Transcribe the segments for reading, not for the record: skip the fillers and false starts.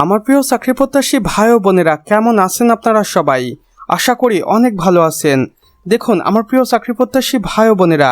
আমার প্রিয় চাকরি প্রত্যাশী ভাই ও বোনেরা, কেমন আছেন আপনারা সবাই? আশা করি অনেক ভালো আছেন। দেখুন আমার প্রিয় চাকরি প্রত্যাশী ভাই ও বোনেরা,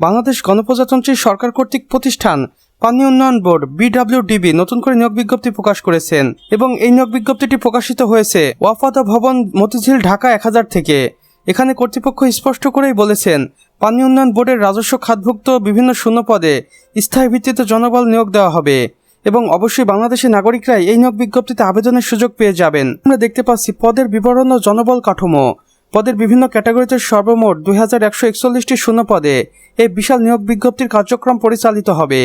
বাংলাদেশ গণপ্রজাতন্ত্রী সরকার কর্তৃক প্রতিষ্ঠান পানি উন্নয়ন বোর্ড BWDB নতুন করে নিয়োগ বিজ্ঞপ্তি প্রকাশ করেছেন এবং এই নিয়োগ বিজ্ঞপ্তিটি প্রকাশিত হয়েছে ওয়াফাদা ভবন, মতিঝিল, ঢাকা 1000 থেকে। এখানে কর্তৃপক্ষ স্পষ্ট করেই বলেছেন, পানি উন্নয়ন বোর্ডের রাজস্ব খাতভুক্ত বিভিন্ন শূন্য পদে স্থায়ী ভিত্তিতে জনবল নিয়োগ দেওয়া হবে এবং অবশ্যই বাংলাদেশের নাগরিকরাই এই নিয়োগ বিজ্ঞপ্তিতে আবেদনের সুযোগ পেয়ে যাবেন। আমরা দেখতে পাচ্ছি পদের বিবরণ ও জনবল কাঠামো। পদের বিভিন্ন ক্যাটাগরিতে সর্বমোট 2141টি শূন্য পদে এই বিশাল নিয়োগ বিজ্ঞপ্তির কার্যক্রম পরিচালিত হবে।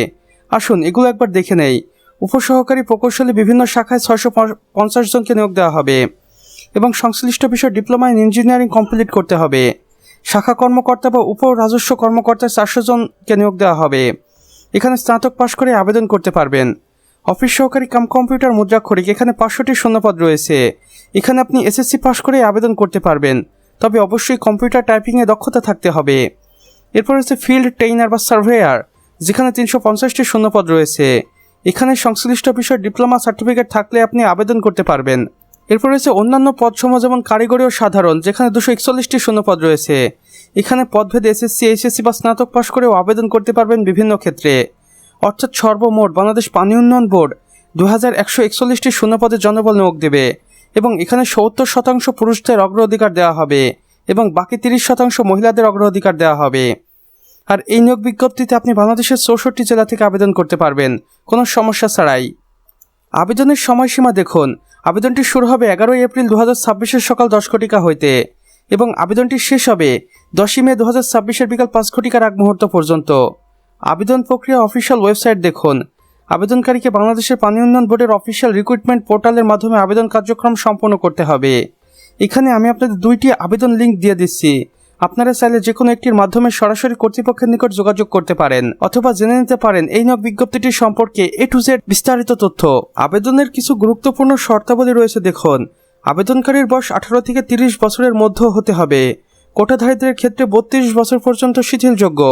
আসুন এগুলো একবার দেখে নেই। উপসহকারী প্রকৌশলী বিভিন্ন শাখায় 650 জনকে নিয়োগ দেওয়া হবে এবং সংশ্লিষ্ট বিষয় ডিপ্লোমা ইন ইঞ্জিনিয়ারিং কমপ্লিট করতে হবে। শাখা কর্মকর্তা বা উপ রাজস্ব কর্মকর্তা 400 জনকে নিয়োগ দেওয়া হবে। এখানে স্নাতক পাশ করে আবেদন করতে পারবেন। অফিস সহকারী কাম কম্পিউটার মুদ্রাক্ষরিক, এখানে 500টি শূন্যপদ রয়েছে। এখানে আপনি SSC পাশ করে আবেদন করতে পারবেন, তবে অবশ্যই কম্পিউটার টাইপিংয়ে দক্ষতা থাকতে হবে। এরপর হচ্ছে ফিল্ড ট্রেইনার বা সার্ভেয়ার, যেখানে 350টি শূন্যপদ রয়েছে। এখানে সংশ্লিষ্ট বিষয় ডিপ্লোমা সার্টিফিকেট থাকলে আপনি আবেদন করতে পারবেন। এরপর রয়েছে অন্যান্য পদসমূহ যেমন কারিগরি ও সাধারণ, যেখানে 241টি শূন্যপদ রয়েছে। এখানে পদভেদে SSC, HSC বা স্নাতক পাশ করেও আবেদন করতে পারবেন বিভিন্ন ক্ষেত্রে। অর্থাৎ সর্বমোট বাংলাদেশ পানি উন্নয়ন বোর্ড 2141টি শূন্যপদে জনবল নিয়োগ দেবে এবং এখানে 70% পুরুষদের অগ্রাধিকার দেওয়া হবে এবং বাকি 30% মহিলাদের অগ্রাধিকার দেওয়া হবে। আর এই নিয়োগ বিজ্ঞপ্তিতে আপনি বাংলাদেশের 64 জেলা থেকে আবেদন করতে পারবেন কোনো সমস্যা ছাড়াই। আবেদনের সময়সীমা দেখুন, আবেদনটি শুরু হবে 11 এপ্রিল 2026 সকাল 10 ঘটিকা হইতে এবং আবেদনটি শেষ হবে 10 মে 2026 বিকাল 5 ঘটিকার আগ মুহূর্ত পর্যন্ত। আবেদন প্রক্রিয়া অফিসিয়াল ওয়েবসাইট দেখুন। আবেদনকারীকে বাংলাদেশের পানি উন্নয়ন বোর্ডের অফিসিয়াল রিক্রুটমেন্ট পোর্টালের মাধ্যমে আবেদন কার্যক্রম সম্পন্ন করতে হবে। এখানে আমি আপনাদের 2টি আবেদন লিঙ্ক দিয়ে দিচ্ছি। আপনারা চাইলে যে কোনো একটির মাধ্যমে সরাসরি কর্তৃপক্ষের নিকট যোগাযোগ করতে পারেন অথবা জেনে নিতে পারেন এই নিয়োগ বিজ্ঞপ্তিটি সম্পর্কে A to Z বিস্তারিত তথ্য। আবেদনের কিছু গুরুত্বপূর্ণ শর্তাবলী রয়েছে দেখুন। আবেদনকারীর বয়স 18 থেকে 30 বছরের মধ্যে হতে হবে। কোটাধারীদের ক্ষেত্রে 32 বছর পর্যন্ত শিথিলযোগ্য।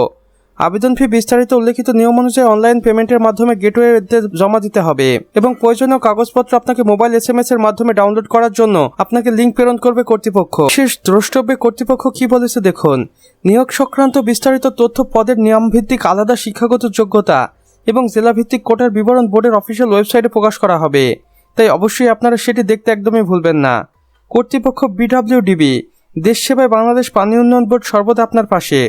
আবেদন ফি বিস্তারিত উল্লেখিত নিয়ম অনুযায়ী অনলাইন পেমেন্টের মাধ্যমে গেটওয়েতে জমা দিতে হবে এবং প্রয়োজনীয় কাগজপত্র আপনাকে মোবাইল SMS এর মাধ্যমে ডাউনলোড করার জন্য আপনাকে লিঙ্ক প্রেরণ করবে কর্তৃপক্ষ। শেষ দ্রষ্টব্যে কর্তৃপক্ষ কি বলেছে দেখুন। নিয়োগ সংক্রান্ত বিস্তারিত তথ্য, পদের নিয়মভিত্তিক আলাদা শিক্ষাগত যোগ্যতা এবং জেলাভিত্তিক কোটার বিবরণ বোর্ডের অফিসিয়াল ওয়েবসাইটে প্রকাশ করা হবে, তাই অবশ্যই আপনারা সেটি দেখতে একদমই ভুলবেন না। কর্তৃপক্ষ BWDB, দেশ সেবায় বাংলাদেশ পানি উন্নয়ন বোর্ড সর্বদা আপনার পাশে।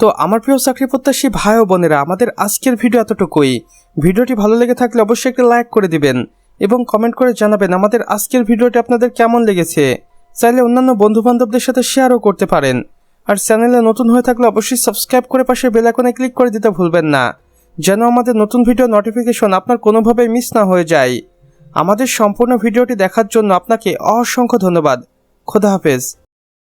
তো আমার প্রিয় চাকরি প্রত্যাশী ভাই ও বোনেরা, আমাদের আজকের ভিডিও এতটুকুই। ভিডিওটি ভালো লেগে থাকলে অবশ্যই একটা লাইক করে দিবেন এবং কমেন্ট করে জানাবেন আমাদের আজকের ভিডিওটি আপনাদের কেমন লেগেছে। চাইলে অন্যান্য বন্ধু বান্ধবদের সাথে শেয়ারও করতে পারেন। আর চ্যানেলে নতুন হয়ে থাকলে অবশ্যই সাবস্ক্রাইব করে পাশের বেল আইকনে ক্লিক করে দিতে ভুলবেন না, যেন আমাদের নতুন ভিডিও নোটিফিকেশন আপনার কোনোভাবেই মিস না হয়ে যায়। আমাদের সম্পূর্ণ ভিডিওটি দেখার জন্য আপনাকে অসংখ্য ধন্যবাদ। খোদা হাফেজ।